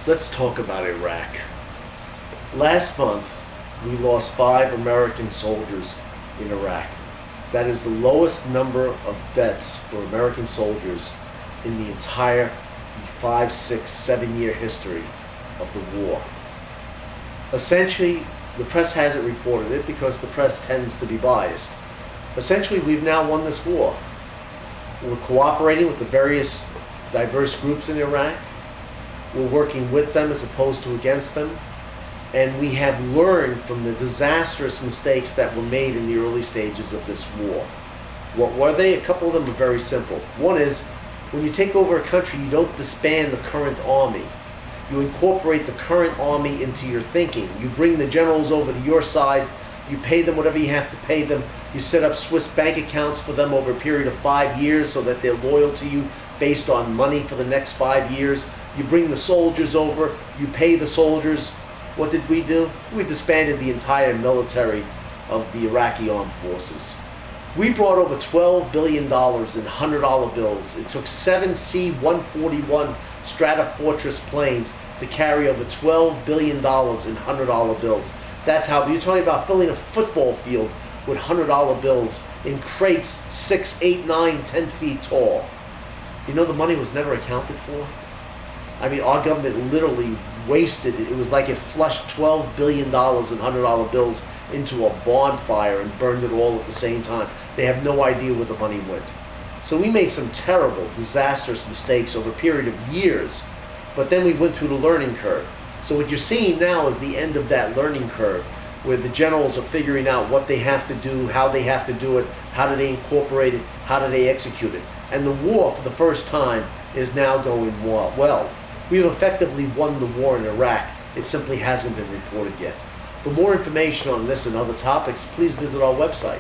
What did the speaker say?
Let's talk about Iraq. Last month, we lost 5 American soldiers in Iraq. That is the lowest number of deaths for American soldiers in the entire 5, 6, 7 year history of the war. Essentially, the press hasn't reported it because the press tends to be biased. Essentially, we've now won this war. We're cooperating with the various diverse groups in Iraq. We're working with them as opposed to against them. And we have learned from the disastrous mistakes that were made in the early stages of this war. What were they? A couple of them are very simple. One is, when you take over a country, you don't disband the current army. You incorporate the current army into your thinking. You bring the generals over to your side. You pay them whatever you have to pay them. You set up Swiss bank accounts for them over a period of 5 years so that they're loyal to you based on money for the next 5 years. You bring the soldiers over. You pay the soldiers. What did we do? We disbanded the entire military of the Iraqi armed forces. We brought over $12 billion in $100 bills. It took 7 C-141 Stratofortress planes to carry over $12 billion in $100 bills. That's how, you're talking about filling a football field with $100 bills in crates 6, 8, 9, 10 feet tall. You know the money was never accounted for? I mean, our government literally wasted it. It was like it flushed $12 billion in $100 bills into a bonfire and burned it all at the same time. They have no idea where the money went. So we made some terrible, disastrous mistakes over a period of years, but then we went through the learning curve. So what you're seeing now is the end of that learning curve, where the generals are figuring out what they have to do, how they have to do it, how do they incorporate it, how do they execute it. And the war, for the first time, is now going well. We've effectively won the war in Iraq. It simply hasn't been reported yet. For more information on this and other topics, please visit our website.